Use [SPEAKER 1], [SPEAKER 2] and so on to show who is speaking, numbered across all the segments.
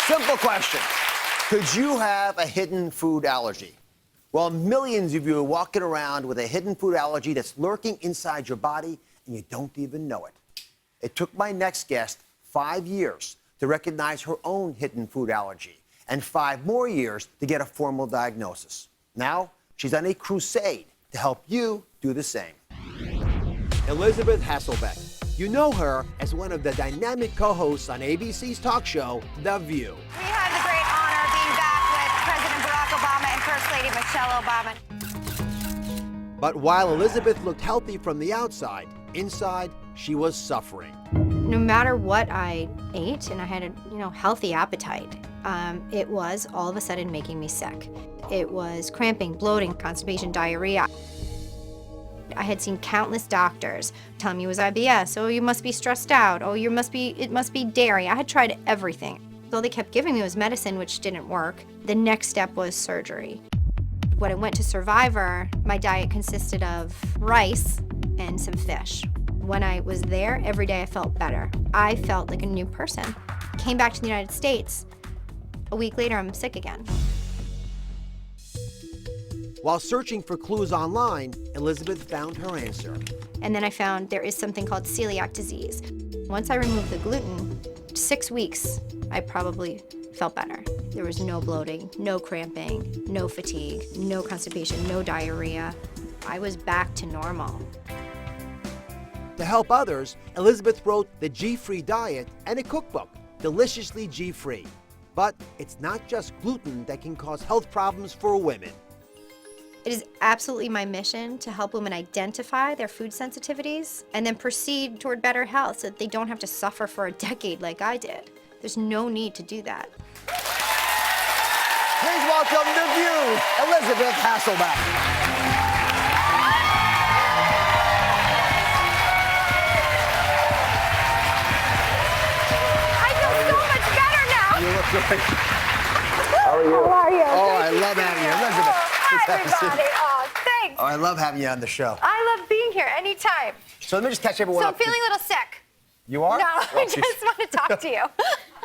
[SPEAKER 1] Simple question. Could you have a hidden food allergy? Well, millions of you are walking around with a hidden food allergy that's lurking inside your body and you don't even know it. It took my next guest 5 years to recognize her own hidden food allergy and 5 more years to get a formal diagnosis. Now, she's on a crusade to help you do the same. Elizabeth Hasselbeck. You know her as one of the dynamic co-hosts on ABC's talk show, The View.
[SPEAKER 2] We have the great honor of being back with President Barack Obama and First Lady Michelle Obama.
[SPEAKER 1] But while Elizabeth looked healthy from the outside, inside, she was suffering.
[SPEAKER 3] No matter what I ate, and I had a healthy appetite, it was all of a sudden making me sick. It was cramping, bloating, constipation, diarrhea. I had seen countless doctors telling me it was IBS. Oh, you must be stressed out. Oh, it must be dairy. I had tried everything. All they kept giving me was medicine, which didn't work. The next step was surgery. When I went to Survivor, my diet consisted of rice and some fish. When I was there, every day I felt better. I felt like a new person. Came back to the United States. A week later, I'm sick again.
[SPEAKER 1] While searching for clues online, Elizabeth found her answer.
[SPEAKER 3] And then I found there is something called celiac disease. Once I removed the gluten, 6 weeks, I probably felt better. There was no bloating, no cramping, no fatigue, no constipation, no diarrhea. I was back to normal.
[SPEAKER 1] To help others, Elizabeth wrote The G-Free Diet and a cookbook, Deliciously G-Free. But it's not just gluten that can cause health problems for women.
[SPEAKER 3] It is absolutely my mission to help women identify their food sensitivities and then proceed toward better health so that they don't have to suffer for a decade like I did. There's no need to do that.
[SPEAKER 1] Please welcome The View, Elizabeth Hasselbeck.
[SPEAKER 2] I feel so much better now.
[SPEAKER 1] You look great. How are you?
[SPEAKER 2] How are you?
[SPEAKER 1] Oh, I love having you. Elizabeth.
[SPEAKER 2] Hi, everybody. Oh, thanks.
[SPEAKER 1] Oh, I love having you on the show.
[SPEAKER 2] I love being here anytime.
[SPEAKER 1] So let me just catch everyone
[SPEAKER 2] So
[SPEAKER 1] up.
[SPEAKER 2] I'm feeling a little sick.
[SPEAKER 1] You are?
[SPEAKER 2] No,
[SPEAKER 1] Well,
[SPEAKER 2] I just want to talk to you.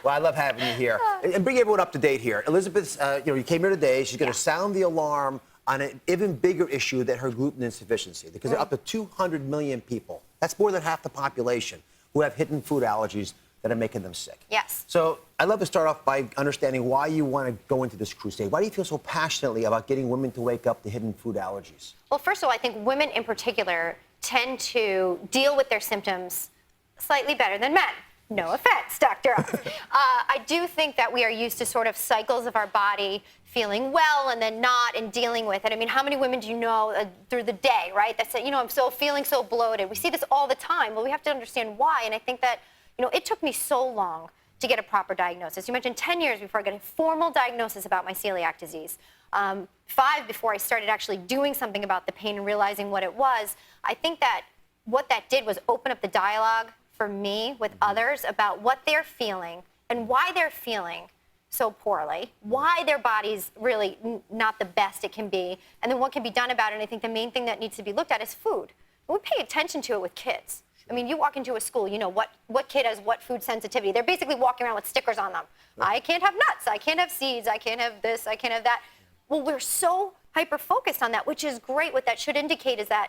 [SPEAKER 1] Well, I love having you here. And bring everyone up to date here. Elizabeth's, you came here today. She's going to sound the alarm on an even bigger issue than her gluten insufficiency, because there are up to 200 million people. That's more than half the population who have hidden food allergies that are making them sick.
[SPEAKER 2] Yes.
[SPEAKER 1] So I'd love to start off by understanding why you want to go into this crusade. Why do you feel so passionately about getting women to wake up to hidden food allergies?
[SPEAKER 2] Well, first of all, I think women in particular tend to deal with their symptoms slightly better than men. No offense, Dr. Oz. I do think that we are used to sort of cycles of our body feeling well and then not and dealing with it. I mean, how many women do you know through the day, right? That say, I'm feeling so bloated. We see this all the time. Well, we have to understand why. And I think that, it took me so long to get a proper diagnosis. You mentioned 10 years before I got a formal diagnosis about my celiac disease. 5 before I started actually doing something about the pain and realizing what it was. I think that what that did was open up the dialogue for me with others about what they're feeling and why they're feeling so poorly, why their body's really not the best it can be, and then what can be done about it. And I think the main thing that needs to be looked at is food. And we pay attention to it with kids. I mean, you walk into a school, what kid has what food sensitivity. They're basically walking around with stickers on them. I can't have nuts, I can't have seeds, I can't have this, I can't have that. Well, we're so hyper-focused on that, which is great. What that should indicate is that,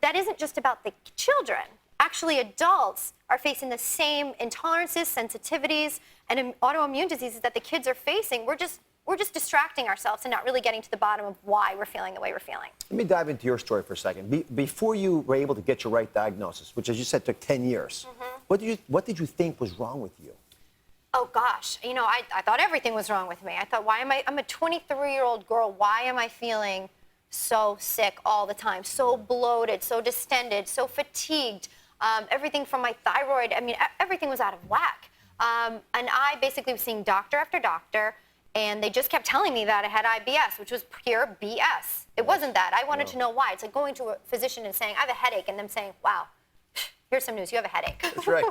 [SPEAKER 2] that isn't just about the children. Actually, adults are facing the same intolerances, sensitivities, and autoimmune diseases that the kids are facing. We're just distracting ourselves and not really getting to the bottom of why we're feeling the way we're feeling.
[SPEAKER 1] Let me dive into your story for a second. Before you were able to get your right diagnosis, which, as you said, took 10 years, what did you think was wrong with you?
[SPEAKER 2] Oh, gosh. I thought everything was wrong with me. I thought, I'm a 23-year-old girl. Why am I feeling so sick all the time, so bloated, so distended, so fatigued? Everything from my thyroid, everything was out of whack. And I basically was seeing doctor after doctor, and they just kept telling me that I had IBS, which was pure BS. It wasn't that. I wanted to know why. It's like going to a physician and saying, I have a headache, and them saying, wow, here's some news, you have a headache.
[SPEAKER 1] That's right.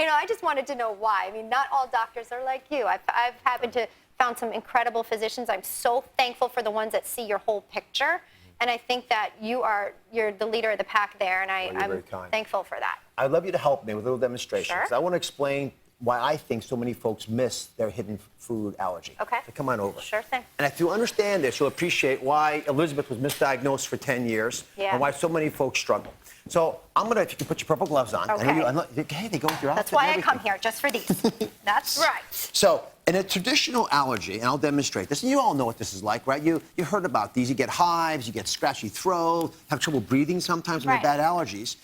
[SPEAKER 2] I just wanted to know why. Not all doctors are like you. I've happened to found some incredible physicians. I'm so thankful for the ones that see your whole picture. And I think that you're the leader of the pack there, and I'm thankful for that.
[SPEAKER 1] I'd love you to help me with a little demonstration.
[SPEAKER 2] Sure.
[SPEAKER 1] I want to explain why I think so many folks miss their hidden food allergy.
[SPEAKER 2] Okay.
[SPEAKER 1] So come on over.
[SPEAKER 2] Sure thing.
[SPEAKER 1] And if you understand this, you'll appreciate why Elizabeth was misdiagnosed for 10 years
[SPEAKER 2] Yeah.
[SPEAKER 1] and why so many folks struggle. So I'm going to, if you can put your purple gloves on.
[SPEAKER 2] Okay.
[SPEAKER 1] Hey, they go with your outfit.
[SPEAKER 2] That's why
[SPEAKER 1] and
[SPEAKER 2] I come
[SPEAKER 1] everything.
[SPEAKER 2] here, just for these. That's right.
[SPEAKER 1] So, in a traditional allergy, and I'll demonstrate this, and you all know what this is like, right? You heard about these. You get hives, you get scratchy throat, have trouble breathing sometimes when
[SPEAKER 2] Right.
[SPEAKER 1] they're bad allergies.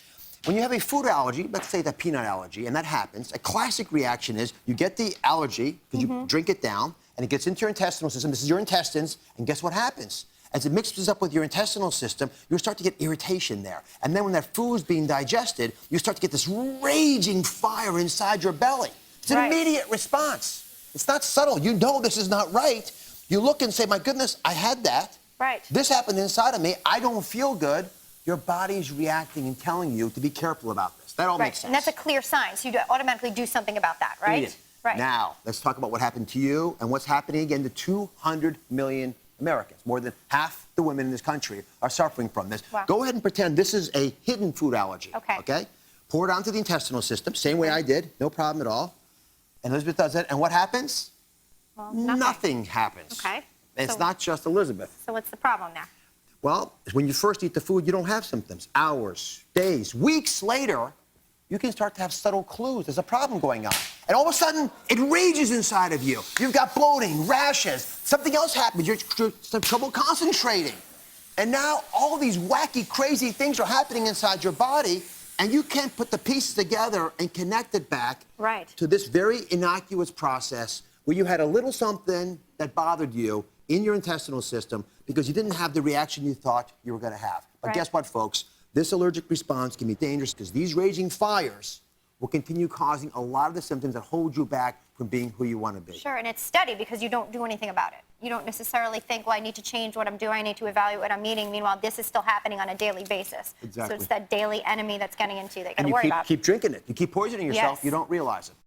[SPEAKER 1] When you have a food allergy, let's say that peanut allergy, and that happens, a classic reaction is you get the allergy because you drink it down, and it gets into your intestinal system. This is your intestines, and guess what happens? As it mixes up with your intestinal system, you start to get irritation there. And then when that food's being digested, you start to get this raging fire inside your belly. It's an
[SPEAKER 2] Right.
[SPEAKER 1] immediate response. It's not subtle. You know this is not right. You look and say, my goodness, I had that.
[SPEAKER 2] Right.
[SPEAKER 1] This happened inside of me. I don't feel good. Your body's reacting and telling you to be careful about this. That all
[SPEAKER 2] Right.
[SPEAKER 1] makes sense.
[SPEAKER 2] And that's a clear sign. So you automatically do something about that, right?
[SPEAKER 1] Read it.
[SPEAKER 2] Right.
[SPEAKER 1] Now, let's talk about what happened to you and what's happening again to 200 million Americans. More than half the women in this country are suffering from this.
[SPEAKER 2] Wow.
[SPEAKER 1] Go ahead and pretend this is a hidden food allergy.
[SPEAKER 2] Okay.
[SPEAKER 1] Okay? Pour it onto the intestinal system, same way I did, no problem at all. And Elizabeth does it, and what happens?
[SPEAKER 2] Well,
[SPEAKER 1] Nothing happens.
[SPEAKER 2] Okay.
[SPEAKER 1] And it's
[SPEAKER 2] So-
[SPEAKER 1] not just Elizabeth.
[SPEAKER 2] So what's the problem now?
[SPEAKER 1] Well, when you first eat the food, you don't have symptoms. Hours, days, weeks later, you can start to have subtle clues. There's a problem going on. And all of a sudden, it rages inside of you. You've got bloating, rashes. Something else happens. You're some trouble concentrating. And now all these wacky, crazy things are happening inside your body, and you can't put the pieces together and connect it back
[SPEAKER 2] Right.
[SPEAKER 1] to this very innocuous process where you had a little something that bothered you in your intestinal system because you didn't have the reaction you thought you were going to have. But
[SPEAKER 2] Right.
[SPEAKER 1] guess what, folks? This allergic response can be dangerous because these raging fires will continue causing a lot of the symptoms that hold you back from being who you want to be.
[SPEAKER 2] Sure, and it's steady because you don't do anything about it. You don't necessarily think, well, I need to change what I'm doing, I need to evaluate what I'm eating. Meanwhile, this is still happening on a daily basis.
[SPEAKER 1] Exactly.
[SPEAKER 2] So it's that daily enemy that's getting into you that you got
[SPEAKER 1] And
[SPEAKER 2] to
[SPEAKER 1] you
[SPEAKER 2] worry about.
[SPEAKER 1] keep drinking it. You keep poisoning yourself.
[SPEAKER 2] Yes.
[SPEAKER 1] You don't realize it.